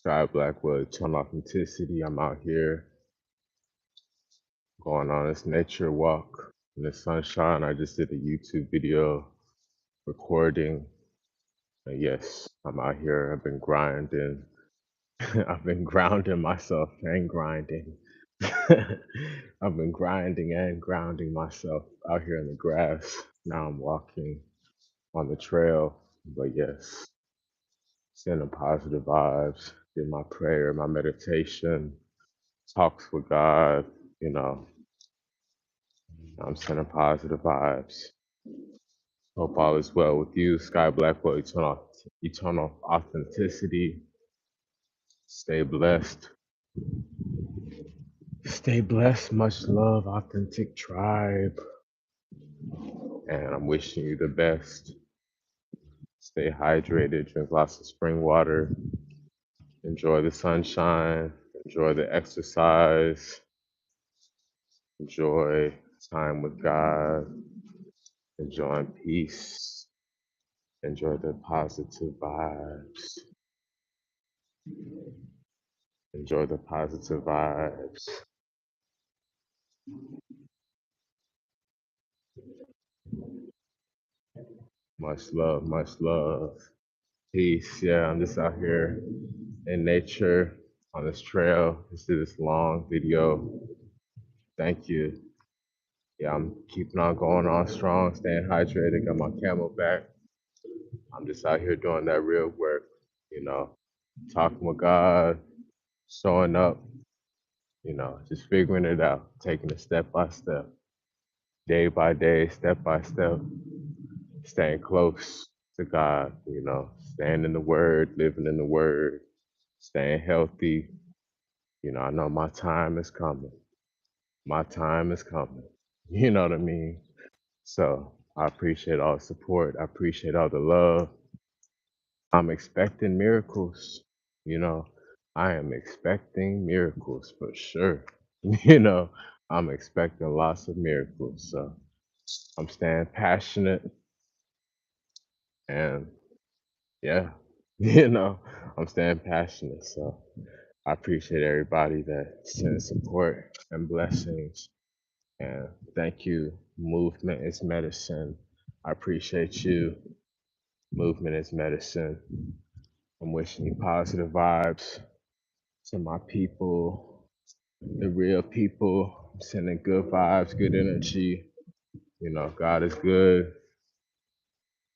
Blackwell, Eternal Authenticity. I'm out here going on this nature walk in the sunshine. I just did a YouTube video recording. And yes, I'm out here. I've been grinding. I've been grounding myself and grinding. I've been grinding and grounding myself out here in the grass. Now I'm walking on the trail. But yes, sending positive vibes, did my prayer, my meditation, talks with God, you know, I'm sending positive vibes. Hope all is well with you. Sky Blackwell, eternal authenticity. Stay blessed. Stay blessed. Much love, authentic tribe. And I'm wishing you the best. Stay hydrated. Drink lots of spring water. Enjoy the sunshine. Enjoy the exercise. Enjoy time with God. Enjoy peace. Enjoy the positive vibes. Enjoy the positive vibes. Much love, much love. Peace. Yeah, I'm just out here in nature on this trail. Just did this long video. Thank you. Yeah, I'm keeping on going on strong, staying hydrated, got my camel back. I'm just out here doing that real work, you know, talking with God, showing up, just figuring it out, taking it step by step, day by day, step by step, staying close to God, staying in the Word, living in the Word, staying healthy. I know my time is coming. My time is coming. You know what I mean? So I appreciate all the support. I appreciate all the love. I'm expecting miracles. You know, I am expecting miracles for sure. You know, I'm expecting lots of miracles. So I'm staying passionate and yeah, you know, I'm staying passionate. So I appreciate everybody that sends support and blessings. And thank you. Movement is medicine. I appreciate you. Movement is medicine. I'm wishing you positive vibes to my people, the real people. I'm sending good vibes, good energy. God is good.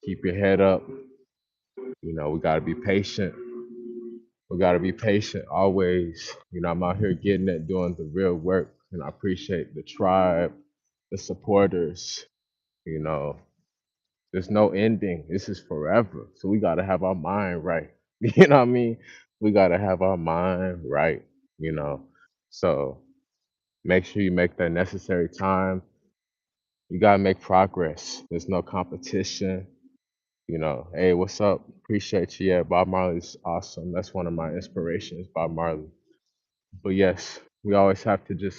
Keep your head up. We got to be patient. We got to be patient always. I'm out here getting it, doing the real work. And I appreciate the tribe, the supporters. You know, there's no ending. This is forever. So we got to have our mind right. You know what I mean? We got to have our mind right, you know. So make sure you make that necessary time. You got to make progress. There's no competition. Hey, what's up? Appreciate you. Yeah, Bob Marley's awesome. That's one of my inspirations, Bob Marley. But yes, we always have to just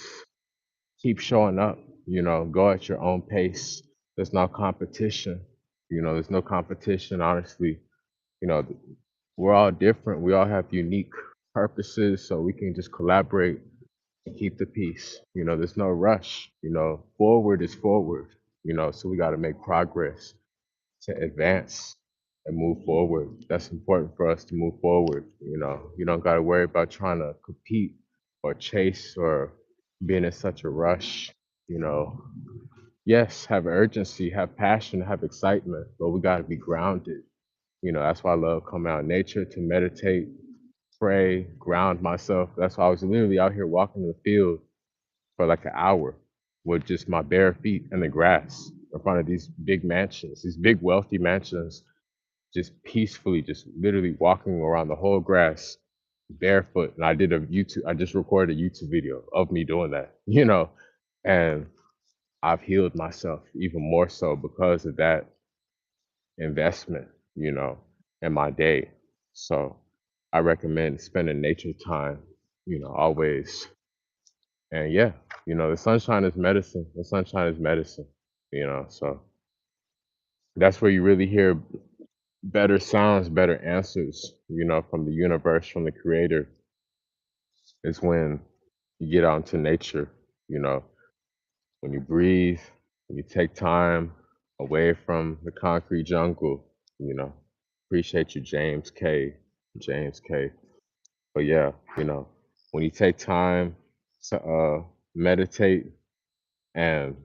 keep showing up, go at your own pace. There's no competition. There's no competition, honestly. You know, we're all different. We all have unique purposes, so we can just collaborate and keep the peace. There's no rush. Forward is forward, so we got to make progress to advance and move forward. That's important for us to move forward. You don't got to worry about trying to compete or chase or being in such a rush. You know, yes, have urgency, have passion, have excitement, but we got to be grounded. That's why I love coming out in nature to meditate, pray, ground myself. That's why I was literally out here walking in the field for like an hour with just my bare feet in the grass in front of these big mansions, these big wealthy mansions, just peacefully, just literally walking around the whole grass barefoot. And I just recorded a YouTube video of me doing that, and I've healed myself even more so because of that investment, in my day. So I recommend spending nature time, always. And yeah, the sunshine is medicine. The sunshine is medicine, so that's where you really hear better sounds, better answers. from the universe, from the creator, is when you get out into nature, you know, when you breathe, when you take time away from the concrete jungle, you know. Appreciate you, James K. James K. But yeah, when you take time to meditate and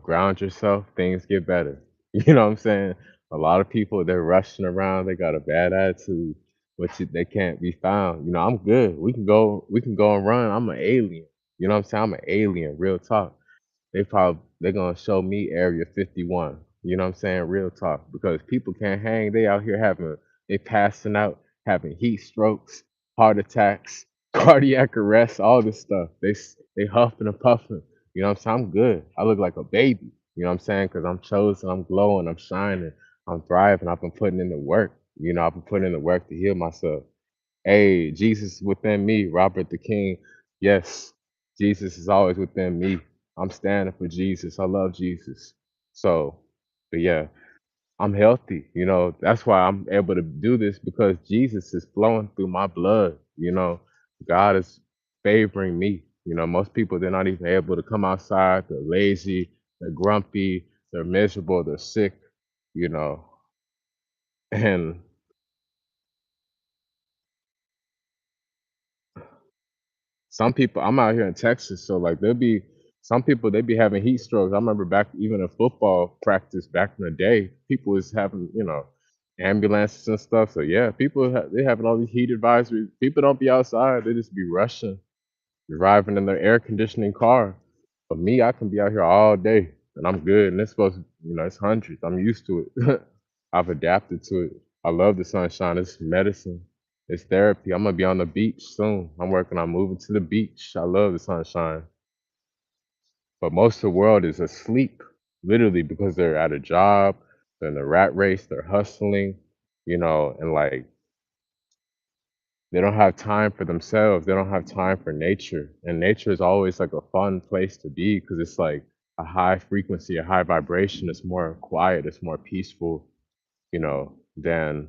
ground yourself, things get better. You know what I'm saying? A lot of people, they're rushing around, they got a bad attitude, but they can't be found. I'm good. We can go and run. I'm an alien. You know what I'm saying? I'm an alien, real talk. They're gonna show me Area 51. You know what I'm saying? Real talk. Because people can't hang. They out here they passing out, having heat strokes, heart attacks, cardiac arrest, all this stuff. They huffing and puffing. You know what I'm saying? I'm good. I look like a baby. You know what I'm saying? Because I'm chosen, I'm glowing, I'm shining, I'm thriving. I've been putting in the work. I've been putting in the work to heal myself. Hey, Jesus within me, Robert the King. Yes, Jesus is always within me. I'm standing for Jesus. I love Jesus. So, but yeah, I'm healthy. That's why I'm able to do this because Jesus is flowing through my blood. God is favoring me. Most people, they're not even able to come outside. They're lazy, they're grumpy, they're miserable, they're sick, you know, and some people, I'm out here in Texas, so like there'll be some people they be having heat strokes. I remember back even in football practice back in the day, people was having ambulances and stuff. So yeah, they having all these heat advisories. People don't be outside; they just be rushing, driving in their air conditioning car. But me, I can be out here all day and I'm good. And it's supposed to, it's hundreds. I'm used to it. I've adapted to it. I love the sunshine. It's medicine. It's therapy. I'm gonna be on the beach soon. I'm working on moving to the beach. I love the sunshine. But most of the world is asleep, literally, because they're at a job, they're in the rat race, they're hustling, and like they don't have time for themselves. They don't have time for nature. And nature is always like a fun place to be because it's like a high frequency, a high vibration. It's more quiet, it's more peaceful, than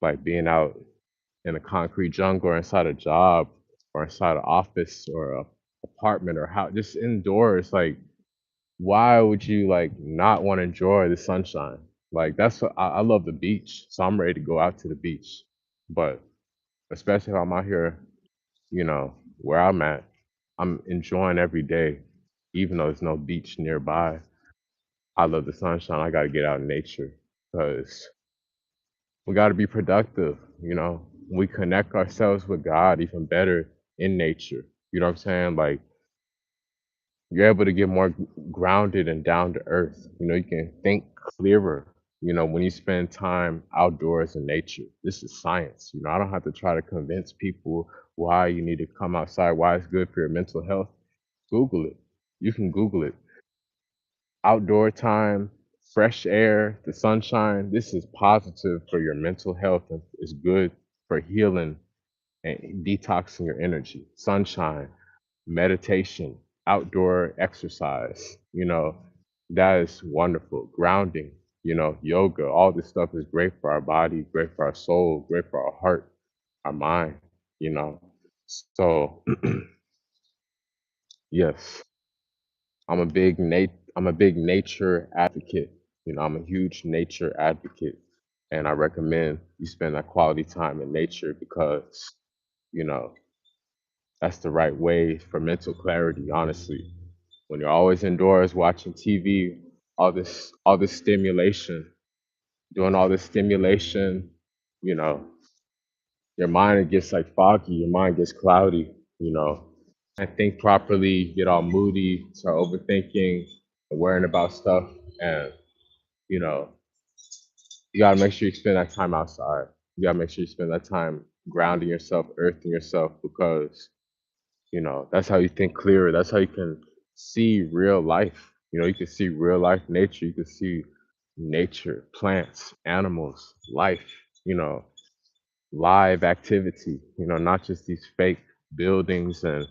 like being out in a concrete jungle or inside a job or inside an office or a apartment or how just indoors. Like, why would you like not want to enjoy the sunshine? Like that's what I love the beach. So I'm ready to go out to the beach. But especially if I'm out here where I'm at, I'm enjoying every day, even though there's no beach nearby. I love the sunshine. I got to get out in nature because we got to be productive. We connect ourselves with God even better in nature. You know what I'm saying? Like, you're able to get more grounded and down to earth. You can think clearer, when you spend time outdoors in nature. This is science. I don't have to try to convince people why you need to come outside, why it's good for your mental health. Google it. You can Google it. Outdoor time, fresh air, the sunshine. This is positive for your mental health and it's good for healing and detoxing your energy. Sunshine, meditation, outdoor exercise, that is wonderful. Grounding, yoga, all this stuff is great for our body, great for our soul, great for our heart, our mind, you know. So yes, I'm a big nature advocate. I'm a huge nature advocate. And I recommend you spend that quality time in nature because, you know, that's the right way for mental clarity, honestly. When you're always indoors watching TV, all this stimulation, doing all this stimulation, you know, your mind gets like foggy, your mind gets cloudy, and think properly, get all moody, start overthinking and worrying about stuff. And, you know, you gotta make sure you spend that time outside. You gotta make sure you spend that time grounding yourself, earthing yourself, because that's how you think clearer. That's how you can see real life. You can see real life nature. You can see nature, plants, animals, life, you know, live activity, not just these fake buildings and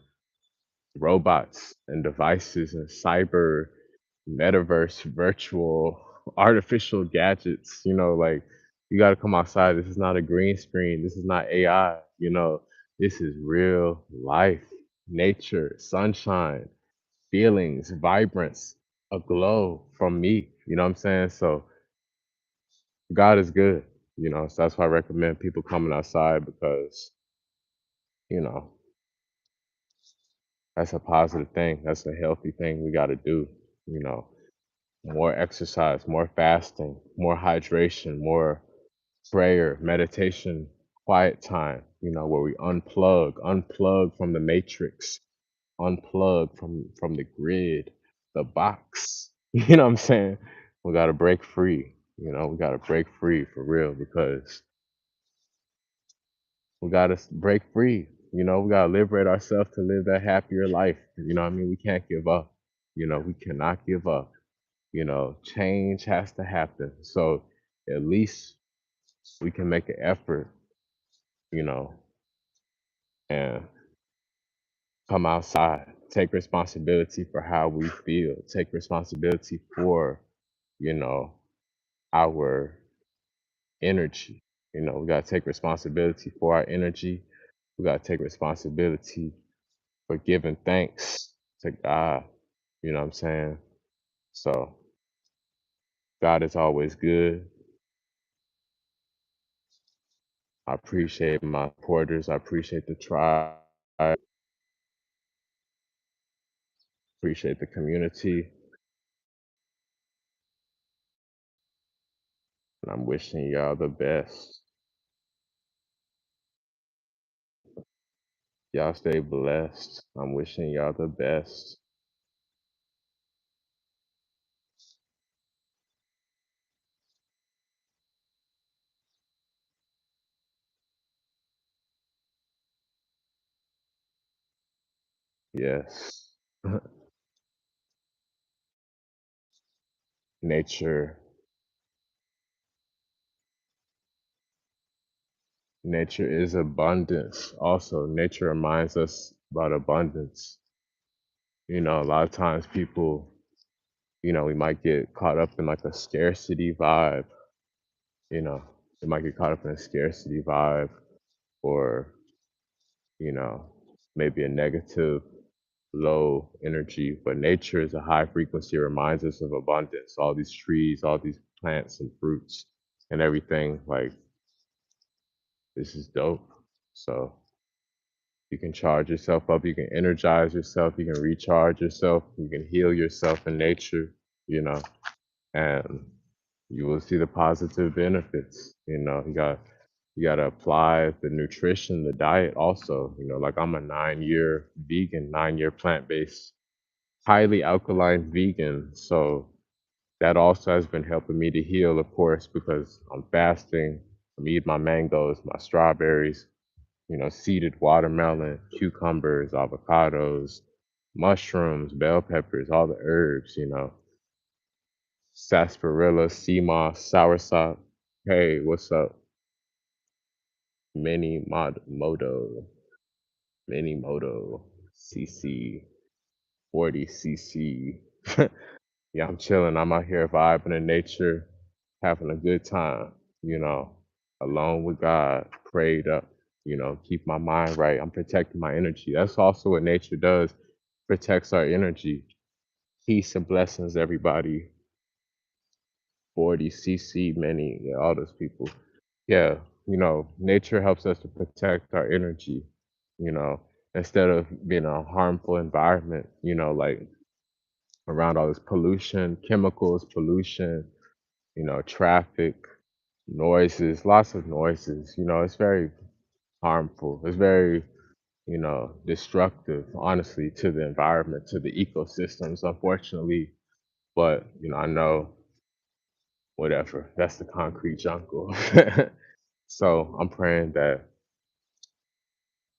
robots and devices and cyber, metaverse, virtual, artificial gadgets, like You got to come outside. This is not a green screen. This is not AI. This is real life, nature, sunshine, feelings, vibrance, a glow from me. You know what I'm saying? So God is good. So that's why I recommend people coming outside because, you know, that's a positive thing. That's a healthy thing we got to do. You know, more exercise, more fasting, more hydration, more prayer, meditation, quiet time, where we unplug from the matrix, unplug from the grid, the box. You know what I'm saying? We got to break free. We got to break free for real because we got to break free. We got to liberate ourselves to live that happier life. You know what I mean? We can't give up. We cannot give up. Change has to happen. So at least we can make an effort, you know, and come outside, take responsibility for how we feel, take responsibility for, you know, our energy. We got to take responsibility for our energy. We got to take responsibility for giving thanks to God. You know what I'm saying? So God is always good. I appreciate my supporters. I appreciate the tribe. I appreciate the community. And I'm wishing y'all the best. Y'all stay blessed. I'm wishing y'all the best. Yes. Nature. Nature is abundance. Also, nature reminds us about abundance. A lot of times people, we might get caught up in like a scarcity vibe. You know, they might get caught up in a scarcity vibe or, you know, maybe a negative, low energy. But nature is a high frequency, it reminds us of abundance. All these trees, all these plants and fruits and everything. Like, this is dope. So you can charge yourself up, you can energize yourself, you can recharge yourself, you can heal yourself in nature, you know, and you will see the positive benefits. You gotta apply the nutrition, the diet also. Like I'm a 9-year vegan, 9-year plant-based, highly alkaline vegan. So that also has been helping me to heal, of course, because I'm fasting. I'm eating my mangoes, my strawberries, seeded watermelon, cucumbers, avocados, mushrooms, bell peppers, all the herbs, sarsaparilla, sea moss, soursop. Hey, what's up? Mini moto, CC, 40 CC. Yeah, I'm chilling. I'm out here vibing in nature, having a good time, you know, alone with God, prayed up, keep my mind right. I'm protecting my energy. That's also what nature does, protects our energy. Peace and blessings, everybody. 40 CC, many, yeah, all those people. Yeah, nature helps us to protect our energy, you know, instead of being a harmful environment, like around all this pollution, chemicals, pollution, traffic, noises, lots of noises. It's very harmful. It's very, destructive, honestly, to the environment, to the ecosystems, unfortunately. But, I know whatever. That's the concrete jungle. So I'm praying that,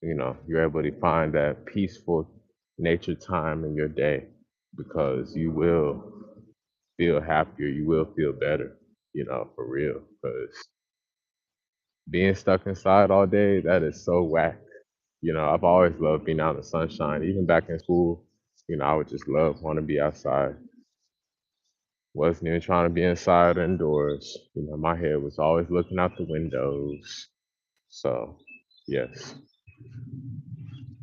you're able to find that peaceful nature time in your day because you will feel happier, you will feel better, for real. Because being stuck inside all day, that is so whack. I've always loved being out in the sunshine. Even back in school, I would just want to be outside. Wasn't even trying to be inside or indoors. You know, my head was always looking out the windows. So, yes,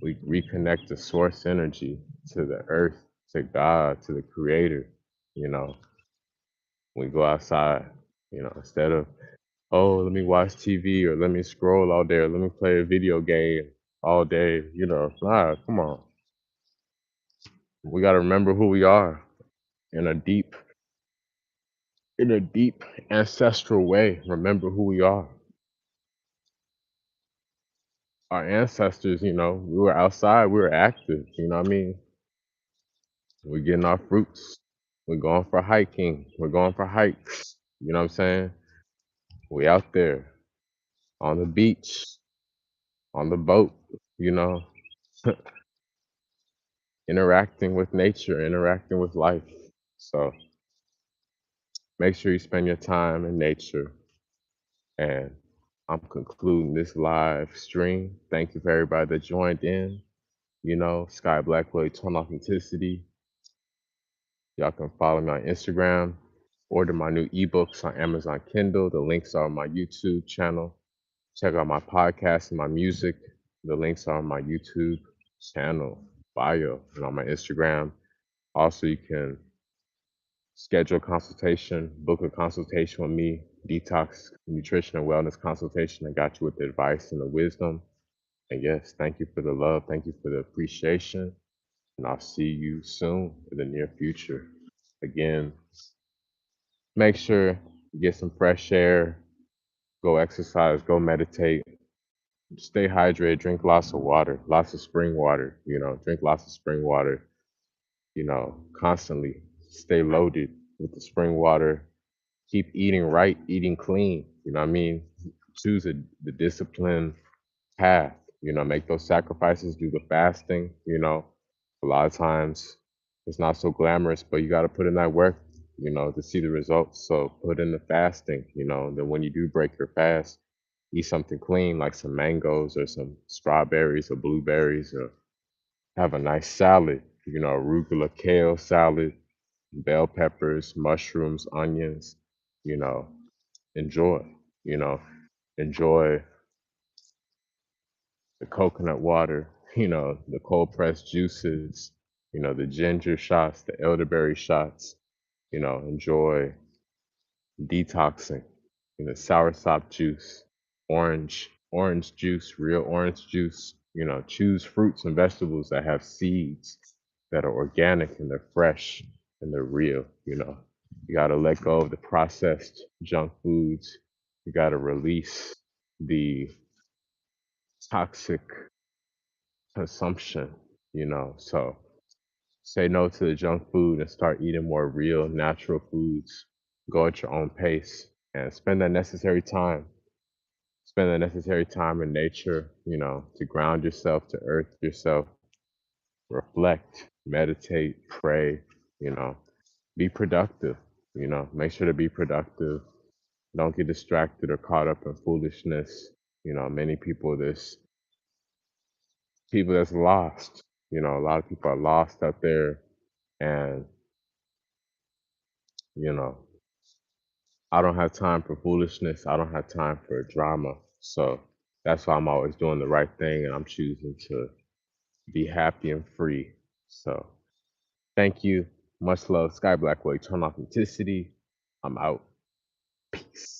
we reconnect the source energy to the earth, to God, to the creator. You know, we go outside, instead of, oh, let me watch TV or let me scroll all day or let me play a video game all day, nah, come on. We got to remember who we are in a deep, in a deep ancestral way. Remember who we are. Our ancestors, we were outside, we were active, you know what I mean? We're getting our fruits. We're going for hiking. We're going for hikes. You know what I'm saying? We out there on the beach, on the boat, you know, interacting with nature, interacting with life. So make sure you spend your time in nature. And I'm concluding this live stream. Thank you for everybody that joined in. Sky Blackwell, Eternal Authenticity. Y'all can follow me on Instagram. Order my new ebooks on Amazon Kindle. The links are on my YouTube channel. Check out my podcast and my music. The links are on my YouTube channel bio and on my Instagram. Also, you can schedule a consultation, book a consultation with me, detox, nutrition, and wellness consultation. I got you with the advice and the wisdom. And yes, thank you for the love. Thank you for the appreciation. And I'll see you soon in the near future. Again, make sure you get some fresh air, go exercise, go meditate, stay hydrated, drink lots of water, lots of spring water, drink lots of spring water, constantly stay loaded with the spring water, keep eating right, eating clean, you know what I mean? Choose the discipline path, make those sacrifices, do the fasting, a lot of times it's not so glamorous, but you got to put in that work, to see the results. So put in the fasting, then when you do break your fast, eat something clean like some mangoes or some strawberries or blueberries or have a nice salad, arugula, kale salad, bell peppers, mushrooms, onions, you know, enjoy, you know, enjoy the coconut water, the cold pressed juices, the ginger shots, the elderberry shots, enjoy detoxing, soursop juice, orange juice, real orange juice, choose fruits and vegetables that have seeds that are organic and they're fresh and they're real, You got to let go of the processed junk foods. You got to release the toxic consumption, So say no to the junk food and start eating more real, natural foods. Go at your own pace and spend that necessary time. Spend the necessary time in nature, to ground yourself, to earth yourself, reflect, meditate, pray, you know, be productive, make sure to be productive. Don't get distracted or caught up in foolishness. Many people, this people that's lost, a lot of people are lost out there and, you know, I don't have time for foolishness. I don't have time for drama. So that's why I'm always doing the right thing and I'm choosing to be happy and free. So thank you. Much love. Sky Blackwell, Eternal Authenticity. I'm out. Peace.